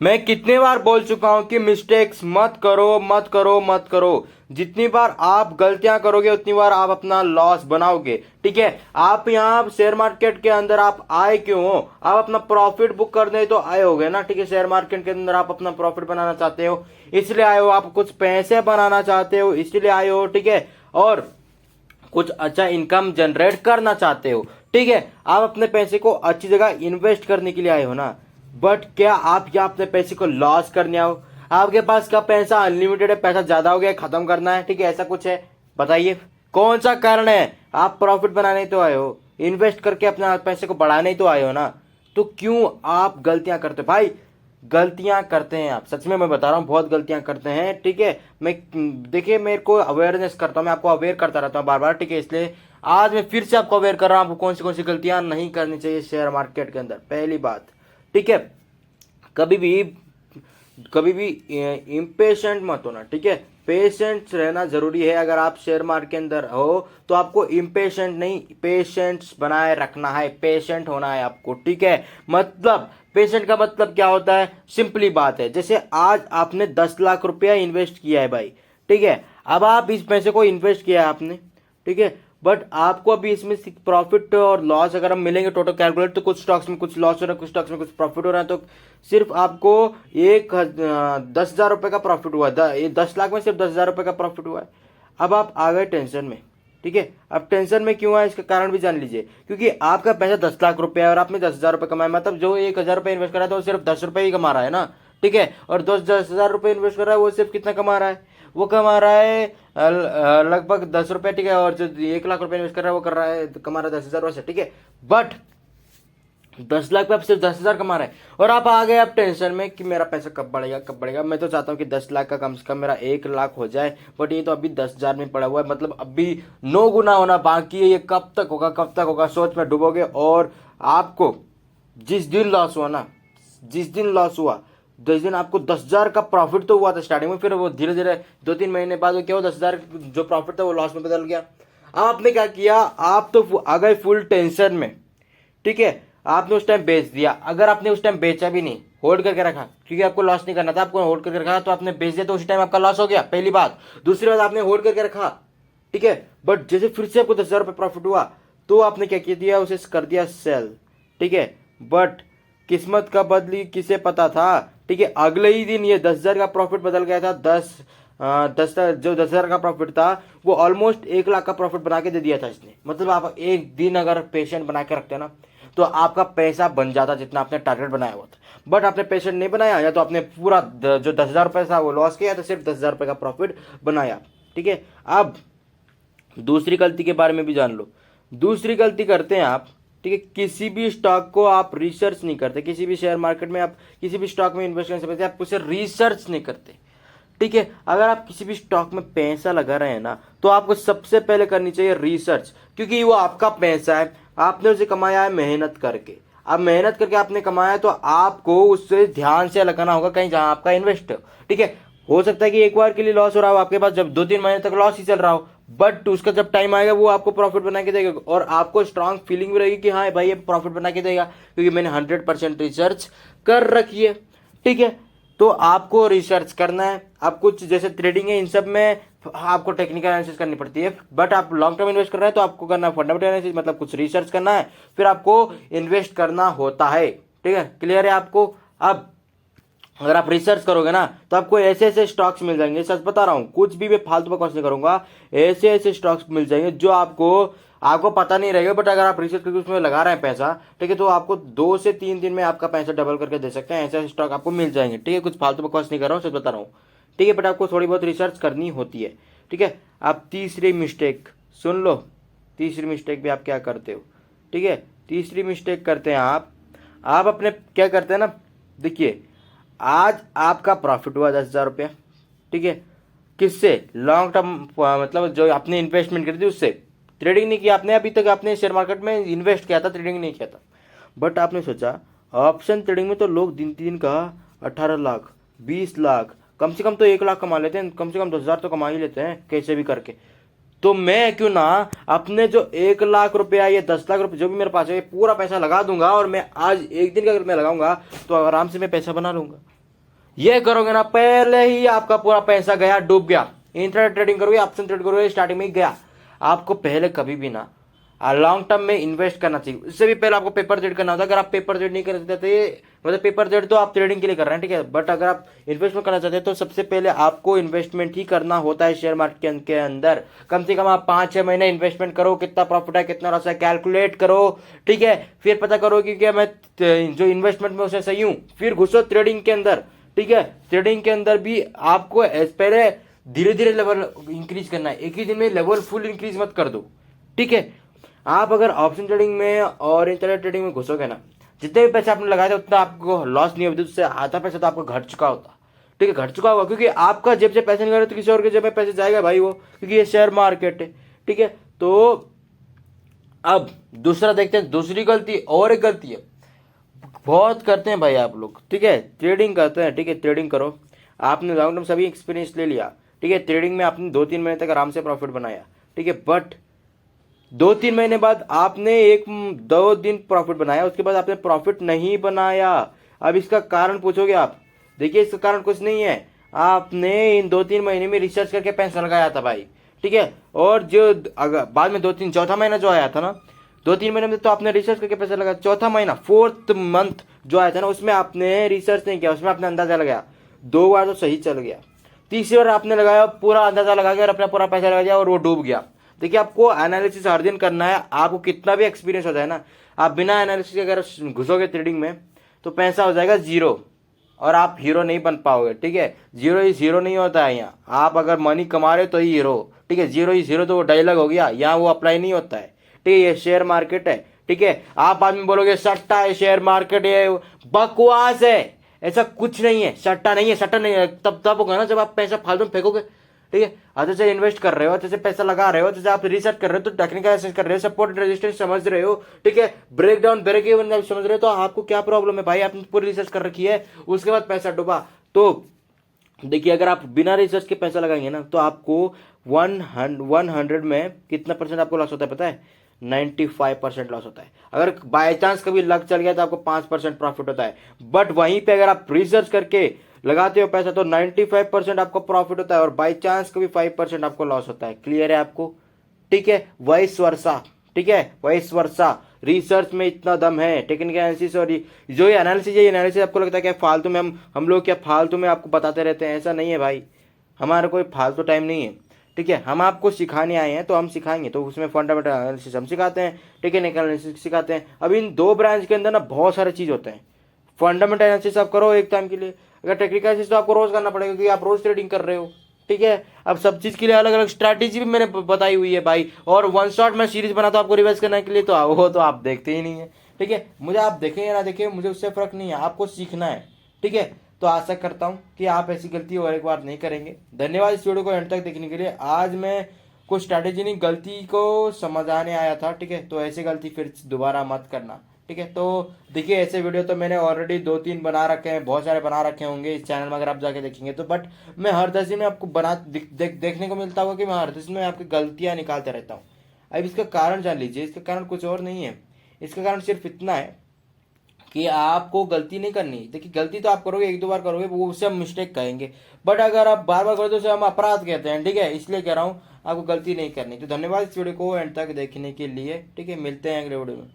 मैं कितने बार बोल चुका हूं कि मिस्टेक्स मत करो मत करो मत करो। जितनी बार आप गलतियां करोगे उतनी बार आप अपना लॉस बनाओगे। ठीक है, आप यहाँ शेयर मार्केट के अंदर आप आए क्यों हो? आप अपना प्रॉफिट बुक करने तो आए होगे ना। ठीक है, शेयर मार्केट के अंदर आप अपना प्रॉफिट बनाना चाहते हो इसलिए आए हो, आप कुछ पैसे बनाना चाहते हो इसलिए आए हो। ठीक है, और कुछ अच्छा इनकम जनरेट करना चाहते हो। ठीक है, आप अपने पैसे को अच्छी जगह इन्वेस्ट करने के लिए आए हो ना। बट क्या आप यहाँ अपने पैसे को लॉस करने आओ? आपके पास का पैसा अनलिमिटेड है, पैसा ज्यादा हो गया, खत्म करना है। ठीक है, ऐसा कुछ है? बताइए कौन सा कारण है? आप प्रॉफिट बनाने तो आए हो, इन्वेस्ट करके अपने पैसे को बढ़ाने तो आए हो ना। तो क्यों आप गलतियां करते हो भाई? गलतियां करते हैं आप, सच में मैं बता रहा हूँ बहुत गलतियां करते हैं। ठीक है, मैं देखिए मेरे को अवेयरनेस करता हूँ, मैं आपको अवेयर करता रहता हूँ बार बार। ठीक है, इसलिए आज मैं फिर से आपको अवेयर कर रहा हूँ आपको कौन सी गलतियां नहीं करनी चाहिए शेयर मार्केट के अंदर। पहली बात, ठीक है, कभी भी इम्पेशेंट मत होना। ठीक है, पेशेंट रहना जरूरी है। अगर आप शेयर मार्केट के अंदर हो तो आपको इम्पेशेंट नहीं पेशेंट्स बनाए रखना है, पेशेंट होना है आपको। ठीक है, मतलब पेशेंट का मतलब क्या होता है? सिंपली बात है, जैसे आज आपने 10 लाख रुपया इन्वेस्ट किया है भाई। ठीक है, अब आप इस पैसे को इन्वेस्ट किया है आपने। ठीक है, बट आपको अभी इसमें प्रॉफिट और लॉस अगर हम मिलेंगे टोटल कैलकुलेट, तो कुछ स्टॉक्स में कुछ लॉस हो रहा है, कुछ स्टॉक्स में कुछ प्रॉफिट हो रहा है। तो सिर्फ आपको 10,000 रुपए का प्रॉफिट हुआ, 10 लाख में सिर्फ 10,000 रुपए का प्रॉफिट हुआ है। अब आप आ गए टेंशन में। ठीक है, अब टेंशन में क्यों है इसका कारण भी जान लीजिए। क्योंकि आपका पैसा 10 लाख रुपए है और आपने 10,000 रुपए कमाए, मतलब जो 1,000 रुपए इन्वेस्ट करा था वो सिर्फ 10 रुपए ही कमा रहा है ना। ठीक है, और 10,000 रुपए इन्वेस्ट कर रहा है वो सिर्फ कितना कमा रहा है? वो कमा रहा है लगभग 10 रुपए। ठीक है, और जो 1 लाख रुपए इन्वेस्ट कर रहा है वो कर रहा है कमा रहा है 10,000 वैसे। ठीक है, बट 10 लाख पे आप सिर्फ 10,000 कमा रहे हैं और आप आ गए आप टेंशन में कि मेरा पैसा कब बढ़ेगा कब बढ़ेगा। मैं तो चाहता हूँ कि 10 लाख का कम से कम मेरा 1 लाख हो जाए, बट ये तो अभी 10,000 में पड़ा हुआ है, मतलब अभी 9 गुना होना बाकी है। ये कब तक होगा कब तक होगा, सोच में डूबोगे। और आपको जिस दिन लॉस हुआ ना, जिस दिन लॉस हुआ जिस दिन आपको 10,000 का प्रॉफिट तो हुआ था स्टार्टिंग में, फिर वो धीरे धीरे 2-3 महीने बाद वो क्या हुआ, 10,000 जो प्रॉफिट था वो लॉस में बदल गया। आपने क्या किया? आप तो आ गए फुल टेंशन में। ठीक है, आपने उस टाइम बेच दिया। अगर आपने उस टाइम बेचा भी नहीं, होल्ड करके रखा, क्योंकि आपको लॉस नहीं करना था, आपको होल्ड करके रखा, तो आपने बेच दिया तो उस टाइम आपका लॉस हो गया, पहली बात। दूसरी बात, आपने होल्ड करके रखा। ठीक है, बट जैसे फिर से आपको 10,000 रुपये प्रॉफिट हुआ तो आपने क्या किया दिया, उसे कर दिया सेल। ठीक है, बट किस्मत का बदली किसे पता था। ठीक है, अगले ही दिन ये 10,000 का प्रॉफिट बदल गया था 10,000 का प्रॉफिट था वो ऑलमोस्ट 1 लाख का प्रॉफिट बना के दे दिया था इसने। मतलब आप एक दिन अगर पेशेंट बना के रखते हैं ना तो आपका पैसा बन जाता जितना आपने टारगेट बनाया हुआ था। बट आपने पेशेंट नहीं बनाया, या तो आपने पूरा जो 10,000 रुपये था वो लॉस किया, तो सिर्फ 10,000 रुपये का प्रॉफिट बनाया। ठीक है, अब दूसरी गलती के बारे में भी जान लो। दूसरी गलती करते हैं आप, ठीक है, किसी भी स्टॉक को आप रिसर्च नहीं करते। किसी भी शेयर मार्केट में आप किसी भी स्टॉक में इन्वेस्ट करने से पहले आप उसे रिसर्च नहीं करते। ठीक है, अगर आप किसी भी स्टॉक में पैसा लगा रहे हैं ना तो आपको सबसे पहले करनी चाहिए रिसर्च, क्योंकि वो आपका पैसा है, आपने उसे कमाया है मेहनत करके। अब मेहनत करके आपने कमाया है तो आपको उससे ध्यान से लगाना होगा कहीं जहां आपका इन्वेस्ट हो। ठीक है, हो सकता है कि एक बार के लिए लॉस हो रहा हो आपके पास, जब 2-3 महीने तक लॉस ही चल रहा हो, बट उसका जब टाइम आएगा वो आपको प्रॉफिट बना के देगा और आपको स्ट्रांग फीलिंग भी रहेगी कि हाँ भाई ये प्रॉफिट बना के देगा, क्योंकि मैंने 100% रिसर्च कर रखी है। ठीक है, तो आपको रिसर्च करना है। आप कुछ जैसे ट्रेडिंग है इन सब में आपको टेक्निकल एनालिसिस करनी पड़ती है, बट आप लॉन्ग टर्म इन्वेस्ट कर रहे हैं तो आपको करना है फंडामेंटल एनालिसिस, मतलब कुछ रिसर्च करना है, फिर आपको इन्वेस्ट करना होता है। ठीक है, क्लियर है आपको? अब अगर आप रिसर्च करोगे ना तो आपको ऐसे ऐसे स्टॉक्स मिल जाएंगे, सच बता रहा हूं, कुछ भी मैं फालतू बकवास नहीं करूंगा, ऐसे ऐसे स्टॉक्स मिल जाएंगे जो आपको पता नहीं रहेगा, बट अगर आप रिसर्च करके उसमें लगा रहे हैं पैसा, ठीक है, तो आपको 2 से 3 दिन में आपका पैसा डबल करके दे सकते हैं। ऐसे स्टॉक आपको मिल जाएंगे। ठीक है, कुछ फालतू बकवास नहीं कर रहा हूँ, सच बता रहा हूँ। ठीक है, बट आपको थोड़ी बहुत रिसर्च करनी होती है। ठीक है, आप तीसरी मिस्टेक सुन लो, तीसरी मिस्टेक भी आप क्या करते हो। ठीक है, तीसरी मिस्टेक करते हैं आप अपने क्या करते हैं ना, देखिए आज आपका प्रॉफिट हुआ 10,000 रुपया। ठीक है, किससे? लॉन्ग टर्म, मतलब जो आपने इन्वेस्टमेंट करी थी उससे, ट्रेडिंग नहीं किया आपने अभी तक, आपने शेयर मार्केट में इन्वेस्ट किया था, ट्रेडिंग नहीं किया था। बट आपने सोचा ऑप्शन ट्रेडिंग में तो लोग दिन दिन का 18 लाख 20 लाख कम से कम तो 1 लाख कमा लेते हैं, कम से कम 10,000 तो कमा ही लेते हैं कैसे भी करके। तो मैं क्यों ना अपने जो 1 लाख रुपया या 10 लाख रुपये जो भी मेरे पास है पूरा पैसा लगा दूंगा, और मैं आज एक दिन का अगर मैं लगाऊंगा तो आराम से मैं पैसा बना लूंगा। ये करोगे ना पहले ही आपका पूरा पैसा गया, डूब गया। इंट्राडे ट्रेडिंग करोगे, ऑप्शन ट्रेड करोगे, स्टार्टिंग में ही गया। आपको पहले कभी भी ना लॉन्ग टर्म में इन्वेस्ट करना चाहिए। उससे भी पहले आपको पेपर ट्रेड करना होता है। अगर आप पेपर ट्रेड नहीं करते थे, मतलब पेपर ट्रेड तो आप ट्रेडिंग के लिए कर रहे हैं, ठीक है, बट अगर आप इन्वेस्टमेंट करना चाहते हैं तो सबसे पहले आपको इन्वेस्टमेंट ही करना होता है शेयर मार्केट के अंदर। कम से कम आप 5-6 महीने इन्वेस्टमेंट करो, कितना प्रॉफिट है कितना लॉस है कैलकुलेट करो, ठीक है, फिर पता करो कि क्या मैं जो इन्वेस्टमेंट में उसे सही हूँ, फिर घुसो ट्रेडिंग के अंदर, ठीक है। ट्रेडिंग के अंदर भी आपको पहले धीरे धीरे लेवल इंक्रीज करना है, एक ही दिन में लेवल फुल इंक्रीज मत कर दो, ठीक है। आप अगर ऑप्शन ट्रेडिंग में और इंट्राडे ट्रेडिंग में घुसोगे ना, जितने भी पैसे आपने लगाए थे उतना आपको लॉस नहीं होता, उससे आधा पैसा तो आपको घट चुका होता, ठीक है, घट चुका होगा, क्योंकि आपका जेब से पैसे निकाले तो किसी और के जेब में पैसे जाएगा भाई वो, क्योंकि ये शेयर मार्केट है, ठीक है। तो अब दूसरा देखते हैं, दूसरी गलती और एक गलती है बहुत करते हैं भाई आप लोग, ठीक है। ट्रेडिंग करते हैं, ठीक है, ट्रेडिंग करो, आपने लॉन्ग टर्म सभी एक्सपीरियंस ले लिया, ठीक है, ट्रेडिंग में आपने 2-3 महीने तक आराम से प्रॉफिट बनाया, ठीक है, बट 2-3 महीने बाद आपने 1-2 दिन प्रॉफिट बनाया, उसके बाद आपने प्रॉफिट नहीं बनाया। अब इसका कारण पूछोगे आप, देखिए इसका कारण कुछ नहीं है, आपने इन 2-3 महीने में रिसर्च करके पैसा लगाया था भाई, ठीक है, और जो अगर बाद में 2-3 चौथा महीना जो आया था ना, 2-3 महीने में तो आपने रिसर्च करके पैसा लगाया, चौथा महीना 4th मंथ जो आया था ना, उसमें आपने रिसर्च नहीं किया, उसमें आपने अंदाजा लगाया, 2 बार तो सही चल गया, तीसरी बार आपने लगाया पूरा अंदाजा लगा के और अपना पूरा पैसा लगा दिया और वो डूब गया। देखिए आपको एनालिसिस हर दिन करना है, आपको कितना भी एक्सपीरियंस हो जाए ना, आप बिना एनालिसिस के अगर घुसोगे ट्रेडिंग में तो पैसा हो जाएगा जीरो और आप हीरो नहीं बन पाओगे, ठीक है। जीरो इज हीरो नहीं होता है यहाँ, आप अगर मनी कमा रहे हो तो ही हीरो, ठीक है। जीरो इज हीरो तो वो डायलॉग हो गया, यहाँ वो अप्लाई नहीं होता है, ठीक है। ये शेयर मार्केट है, ठीक है। आप आदमी बोलोगे सट्टा है शेयर मार्केट है, बकवास है, ऐसा कुछ नहीं है, सट्टा नहीं है, सट्टा नहीं है तब होगा ना जब आप पैसा फालतू में फेंकोगे, ठीक है। अच्छे से इन्वेस्ट कर रहे हो, अच्छे से पैसा लगा रहे हो, अच्छे से आप रिसर्च कर रहे हो, तो टेक्निकल एनालिसिस कर रहे हो, सपोर्ट रेजिस्टेंस समझ रहे हो, ठीक है, ब्रेक डाउन ब्रेक इवन समझ रहे हो, तो आपको क्या प्रॉब्लम है भाई, आपने पूरी रिसर्च कर रखी है, उसके बाद पैसा डूबा। तो देखिए अगर आप बिना रिसर्च के पैसा लगाएंगे ना तो आपको 100 में कितना परसेंट आपको लॉस होता है पता है? 95% लॉस होता है। अगर बाय चांस कभी लक चल गया तो आपको 5% प्रॉफिट होता है, बट वहीं पे अगर आप रिसर्च करके लगाते हो पैसा तो 95% आपको प्रॉफिट होता है और बाई चांस कभी 5% आपको लॉस होता है। क्लियर है आपको? ठीक है, वाइस वर्सा, ठीक है, वाइस वर्सा। रिसर्च में इतना दम है, टेक्निकल एनालिसिस और जो ये एनालिसिस है, ये एनालिसिस आपको लगता है क्या फालतू में हम लोग क्या फालतू में आपको बताते रहते हैं? ऐसा नहीं है भाई, हमारा कोई फालतू टाइम नहीं है, ठीक है। हम आपको सिखाने आए हैं तो हम सिखाएंगे, तो उसमें फंडामेंटल एनालिसिस हम सिखाते हैं, टेक्निकल एनालिसिस सिखाते हैं। अब इन दो ब्रांच के अंदर ना बहुत सारे चीज़ होते हैं। फंडामेंटल एनालिसिस आप करो एक टाइम के लिए, अगर टेक्निकल एनालिसिस तो आपको रोज करना पड़ेगा क्योंकि आप रोज ट्रेडिंग कर रहे हो, ठीक है। अब सब चीज़ के लिए अलग अलग स्ट्रैटेजी भी मैंने बताई हुई है भाई, और वन शॉट में सीरीज बनाता हूँ आपको रिवाइज करने के लिए, तो वो तो आप देखते ही नहीं है, ठीक है। मुझे आप देखें या ना देखें, मुझे उससे फर्क नहीं है, आपको सीखना है, ठीक है। तो आशा करता हूँ कि आप ऐसी गलती और एक बार नहीं करेंगे। धन्यवाद इस वीडियो को एंड तक देखने के लिए। आज मैं कुछ स्ट्रैटेजी नहीं, गलती को समझाने आया था, ठीक है। तो ऐसी गलती फिर दोबारा मत करना, ठीक है। तो देखिए ऐसे वीडियो तो मैंने ऑलरेडी 2-3 बना रखे हैं, बहुत सारे बना रखे होंगे इस चैनल में अगर आप जाके देखेंगे तो, बट मैं हर 10 दिन में आपको देखने को मिलता होगा कि मैं हर 10 दिन में आपकी गलतियां निकालते रहता हूँ। अब इसका कारण जान लीजिए, इसका कारण कुछ और नहीं है, इसका कारण सिर्फ इतना है कि आपको गलती नहीं करनी। देखिए गलती तो आप करोगे, 1-2 बार करोगे, वो उसे हम मिस्टेक कहेंगे, बट अगर आप बार बार करोगे तो उसे हम अपराध कहते हैं, ठीक है। इसलिए कह रहा हूँ आपको गलती नहीं करनी। तो धन्यवाद इस वीडियो को एंड तक देखने के लिए, ठीक है। मिलते हैं अगले वीडियो में।